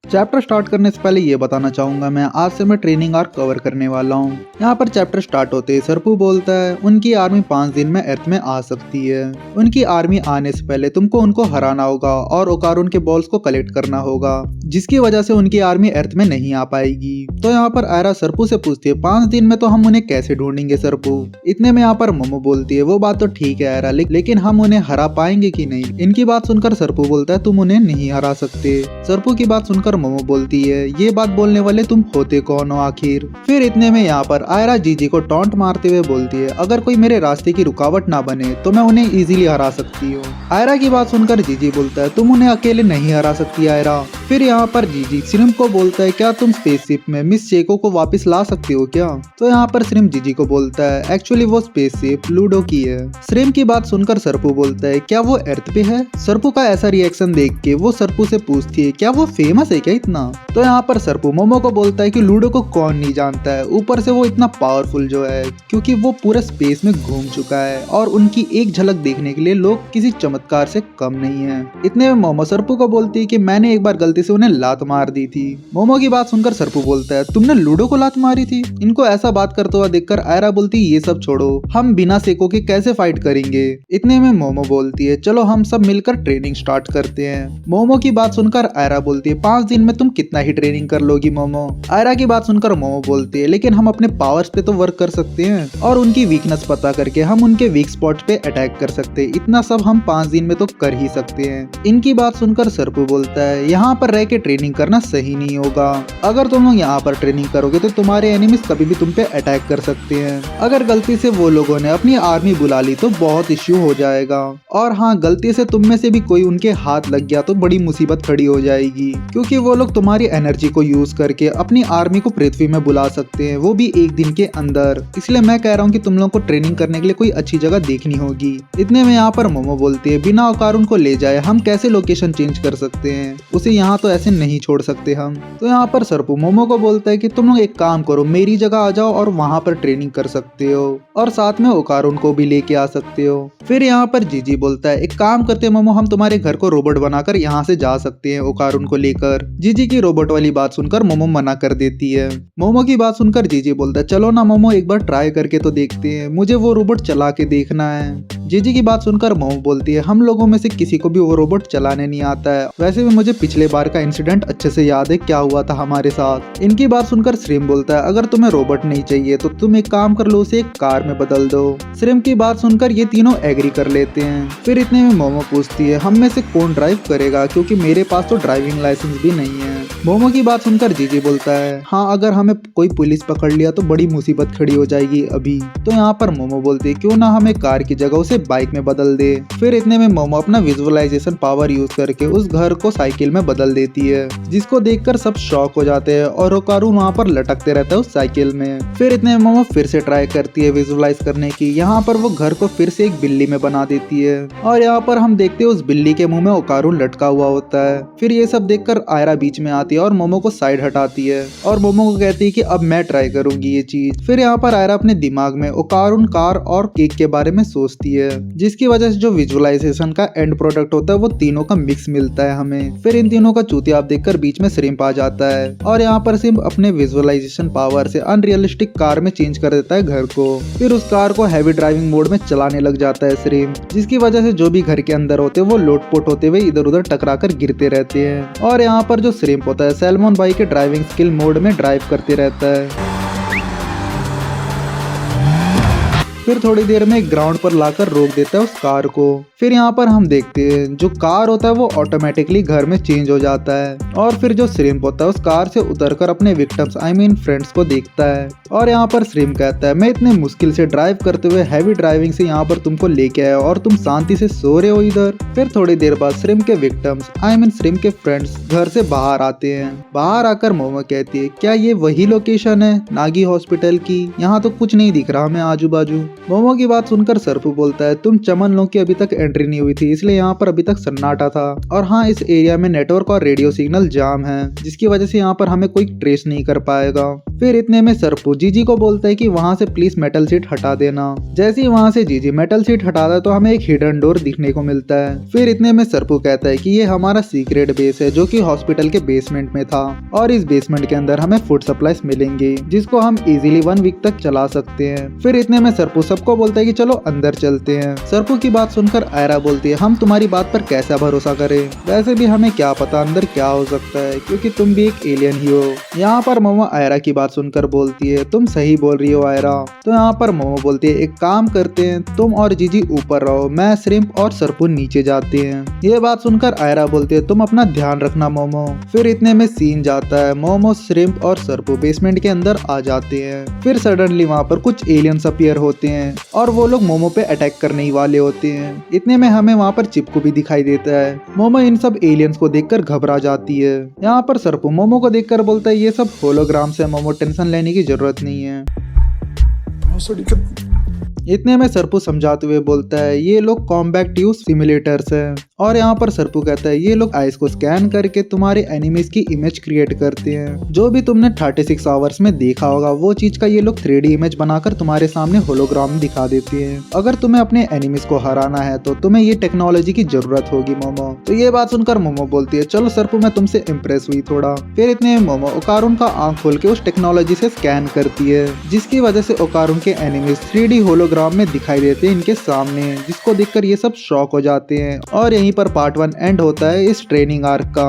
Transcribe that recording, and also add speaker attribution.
Speaker 1: Chapter start करने से पहले ये बताना चाहूंगा मैं आज से मैं ट्रेनिंग आर्क कवर करने वाला हूँ। यहाँ पर चैप्टर स्टार्ट होते ही सरपू बोलता है उनकी आर्मी 5 दिन में अर्थ में आ सकती है। उनकी आर्मी आने से पहले तुमको उनको हराना होगा और ओकारुन के बॉल्स को कलेक्ट करना होगा, जिसकी वजह से उनकी आर्मी अर्थ में नहीं आ पाएगी। तो यहाँ पर आयरा सरपू से पूछती है 5 दिन में तो हम उन्हें कैसे ढूंढेंगे सरपू। इतने में यहाँ पर मोमो बोलती है वो बात तो ठीक है आयरा, लेकिन हम उन्हें हरा पाएंगे कि नहीं। इनकी बात सुनकर सरपू बोलता है तुम उन्हें नहीं हरा सकते। सरपू की बात सुनकर मोमो बोलती है ये बात बोलने वाले तुम होते कौन हो आखिर। फिर इतने में यहाँ पर आयरा जीजी को टॉन्ट मारते हुए बोलती है अगर कोई मेरे रास्ते की रुकावट ना बने तो मैं उन्हें इजीली हरा सकती हूँ। आयरा की बात सुनकर जीजी बोलता है तुम उन्हें अकेले नहीं हरा सकती आयरा। फिर यहाँ पर जीजी श्रिम्प को बोलता है क्या तुम स्पेसशिप में मिस चेको को वापस ला सकते हो क्या। तो यहाँ पर श्रिम्प जीजी को बोलता है एक्चुअली वो स्पेसशिप लूडो की है। श्रिम्प की बात सुनकर सरपू बोलता है क्या वो अर्थ पे है। सरपू का ऐसा रिएक्शन देख के वो सरपू से पूछती है क्या वो फेमस है क्या इतना। तो यहाँ पर सरपू मोमो को बोलता है कि लूडो को कौन नहीं जानता है, ऊपर से वो इतना पावरफुल जो है क्योंकि वो पूरे स्पेस में घूम चुका है और उनकी एक झलक देखने के लिए लोग किसी चमत्कार से कम नहीं है। इतने में मोमो सरपू को बोलती है कि मैंने एक बार गलती से उन्हें लात मार दी थी। मोमो की बात सुनकर सरपू बोलता है तुमने लूडो को लात मारी थी। इनको ऐसा बात करते हुआ देखकर आयरा बोलती ये सब छोड़ो, हम बिना सेको के कैसे फाइट करेंगे। इतने में मोमो बोलती है चलो हम सब मिलकर ट्रेनिंग स्टार्ट करते हैं। मोमो की बात सुनकर आयरा बोलती है 5 दिन में तुम कितना ही ट्रेनिंग कर लोगी मोमो। आयरा की बात सुनकर मोमो बोलती है लेकिन हम अपने पावर्स पे तो वर्क कर सकते हैं और उनकी वीकनेस पता करके हम उनके वीक स्पॉट पे अटैक कर सकते हैं। इतना सब हम 5 दिन में तो कर ही सकते हैं। इनकी बात सुनकर सरपू बोलता है यहाँ पर रह के ट्रेनिंग करना सही नहीं होगा। अगर तुम लोग यहाँ पर ट्रेनिंग करोगे तो तुम्हारे एनिमीज कभी भी तुम पे अटैक कर सकते हैं। अगर गलती से वो लोगों ने अपनी आर्मी बुला ली तो बहुत इश्यू हो जाएगा। और हाँ गलती से तुम में से भी कोई उनके हाथ लग गया तो बड़ी मुसीबत खड़ी हो जाएगी, क्योंकि वो लोग तुम्हारी एनर्जी को यूज करके अपनी आर्मी को पृथ्वी में बुला सकते हैं, वो भी एक दिन के अंदर। इसलिए मैं कह रहा हूँ कि तुम लोगों को ट्रेनिंग करने के लिए कोई अच्छी जगह देखनी होगी। इतने में यहाँ पर मोमो बोलती है बिना ओकारुन को ले जाए हम कैसे लोकेशन चेंज कर सकते हैं, उसे यहाँ तो ऐसे नहीं छोड़ सकते हम। तो यहाँ पर सरपू मोमो को बोलता है कि तुम लोग एक काम करो मेरी जगह आ जाओ और वहाँ पर ट्रेनिंग कर सकते हो और साथ में ओकारुन को भी लेके आ सकते हो। फिर यहाँ पर जीजी बोलता है एक काम करते मोमो हम तुम्हारे घर को रोबोट बनाकर यहाँ से जा सकते हैं ओकारुन को लेकर। जीजी की रोबोट वाली बात सुनकर मोमो मना कर देती है। मोमो की बात सुनकर जीजी बोलता है चलो ना मोमो एक बार ट्राई करके तो देखते हैं, मुझे वो रोबोट चला के देखना है। जीजी की बात सुनकर मोमो बोलती है हम लोगों में से किसी को भी वो रोबोट चलाने नहीं आता है, वैसे भी मुझे पिछले बार का इंसिडेंट अच्छे से याद है क्या हुआ था हमारे साथ। इनकी बात सुनकर श्रिम्प बोलता है अगर तुम्हें रोबोट नहीं चाहिए तो तुम एक काम कर लो उसे एक कार में बदल दो। श्रिम्प की बात सुनकर ये तीनों एग्री कर लेते हैं। फिर इतने में मोमो पूछती है हम में से कौन ड्राइव करेगा, क्योंकि मेरे पास तो ड्राइविंग लाइसेंस भी नहीं है। मोमो की बात सुनकर जीजी बोलता है हाँ अगर हमें कोई पुलिस पकड़ लिया तो बड़ी मुसीबत खड़ी हो जाएगी अभी। तो यहाँ पर मोमो बोलती है क्यों ना हमें कार की जगह उसे बाइक में बदल दे। फिर इतने में मोमो अपना विजुअलाइजेशन पावर यूज करके उस घर को साइकिल में बदल देती है, जिसको देखकर सब शॉक हो जाते हैं और ओकारू वहाँ पर लटकते रहता है उस साइकिल में। फिर इतने में मोमो फिर से ट्राई करती है विजुअलाइज करने की, यहाँ पर वो घर को फिर से एक बिल्ली में बना देती है और यहाँ पर हम देखते हैं उस बिल्ली के मुंह में ओकारू लटका हुआ होता है। फिर ये सब देखकर आयरा बीच में आती है और मोमो को साइड हटाती है और मोमो को कहती है कि अब मैं ट्राई करूंगी ये चीज। फिर यहाँ पर आयरा अपने दिमाग में ओकारुन कार और केक के बारे में सोचती है, जिसकी वजह से जो विजुअलाइजेशन का एंड प्रोडक्ट होता है वो तीनों का मिक्स मिलता है हमें। फिर इन तीनों का चूतिया देखकर बीच में श्रिम्प आ जाता है और यहाँ पर श्रिम्प अपने विजुअलाइजेशन पावर से अनरियलिस्टिक कार में चेंज कर देता है घर को। फिर उस कार को हैवी ड्राइविंग मोड में चलाने लग जाता है श्रिम्प, जिसकी वजह से जो भी घर के अंदर होते हैं वो लोटपोट होते हुए इधर उधर टकरा कर गिरते रहते हैं। और यहाँ पर जो श्रिम्प होता है सैल्मन भाई के ड्राइविंग स्किल मोड में ड्राइव करते रहता है। फिर थोड़ी देर में एक ग्राउंड पर लाकर रोक देता है उस कार को। फिर यहाँ पर हम देखते हैं जो कार होता है वो ऑटोमेटिकली घर में चेंज हो जाता है और फिर जो श्रिम्प होता है उस कार से उतरकर अपने विक्टिम्स फ्रेंड्स को देखता है और यहाँ पर श्रिम्प कहता है मैं इतने मुश्किल से ड्राइव करते हुए हैवी ड्राइविंग से यहाँ पर तुमको लेके आया और तुम शांति से सो रहे हो इधर। फिर थोड़ी देर बाद श्रिम्प के विक्टिम्स श्रिम्प के फ्रेंड्स घर से बाहर आते हैं। बाहर आकर मोमो कहती है क्या ये वही लोकेशन है नागी हॉस्पिटल की, यहाँ तो कुछ नहीं दिख रहा हमें आजू बाजू। मोमो की बात सुनकर सरपू बोलता है तुम चमन लो की अभी तक एंट्री नहीं हुई थी, इसलिए यहाँ पर अभी तक सन्नाटा था। और हाँ, इस एरिया में नेटवर्क और रेडियो सिग्नल जाम है, जिसकी वजह से यहाँ पर हमें कोई ट्रेस नहीं कर पाएगा। फिर इतने में सरपू जीजी को बोलता है कि वहाँ से प्लीज मेटल सीट हटा देना। जैसे ही वहाँ से जीजी मेटल सीट हटाता है तो हमें एक हिडन डोर दिखने को मिलता है। फिर इतने में सरपू कहता है कि ये हमारा सीक्रेट बेस है, जो कि हॉस्पिटल के बेसमेंट में था, और इस बेसमेंट के अंदर हमें फूड सप्लाईज मिलेंगी, जिसको हम इजीली 1 वीक तक चला सकते हैं। फिर इतने में सरपू सबको बोलता है कि चलो अंदर चलते हैं। सरपू की बात सुनकर आयरा बोलती है हम तुम्हारी बात पर कैसा भरोसा करें, वैसे भी हमें क्या पता अंदर क्या हो सकता है, क्योंकि तुम भी एक एलियन ही हो। यहाँ पर मोमो आयरा की बात सुनकर बोलती है तुम सही बोल रही हो आयरा। तो यहाँ पर मोमो बोलती है एक काम करते हैं, तुम और जीजी ऊपर रहो, मैं श्रिम्प और सरपू नीचे जाते हैं। ये बात सुनकर आयरा बोलती है तुम अपना ध्यान रखना मोमो। फिर इतने में सीन जाता है, मोमो, श्रिम्प और सरपू बेसमेंट के अंदर आ जाते हैं। फिर सडनली वहाँ पर कुछ एलियंस अपीयर होते हैं और वो लोग मोमो पे अटैक करने ही वाले होते हैं। इतने में हमें वहाँ पर चिपकू भी दिखाई देता है। मोमो इन सब एलियंस को देखकर घबरा जाती है। यहाँ पर सरपू मोमो को देखकर बोलता है ये सब होलोग्राम्स है मोमो, टेंशन लेने की जरूरत नहीं है। इतने में सरपू समझाते हुए बोलता है ये लोग कॉम्बैट यूज सिमुलेटर्स है। और यहाँ पर सरपू कहता है ये लोग आइस को स्कैन करके तुम्हारे एनिमीज की इमेज क्रिएट करते हैं। जो भी तुमने 36 आवर्स में देखा होगा वो चीज का ये लोग 3D इमेज बनाकर तुम्हारे सामने होलोग्राम दिखा देते हैं। अगर तुम्हें अपने एनिमीज को हराना है तो तुम्हें ये टेक्नोलॉजी की जरूरत होगी मोमो। तो ये बात सुनकर मोमो बोलती है चलो सरपू मैं तुमसे इम्प्रेस हुई थोड़ा। फिर इतने में मोमो ओकारुन का आंख खोल के उस टेक्नोलॉजी से स्कैन करती है, जिसकी वजह से ओकारुन के एनिमीज 3D होलोग्राम में दिखाई देते हैं इनके सामने, जिसको देखकर ये सब शॉक हो जाते हैं। और यहीं पर पार्ट 1 एंड होता है इस ट्रेनिंग आर्क का।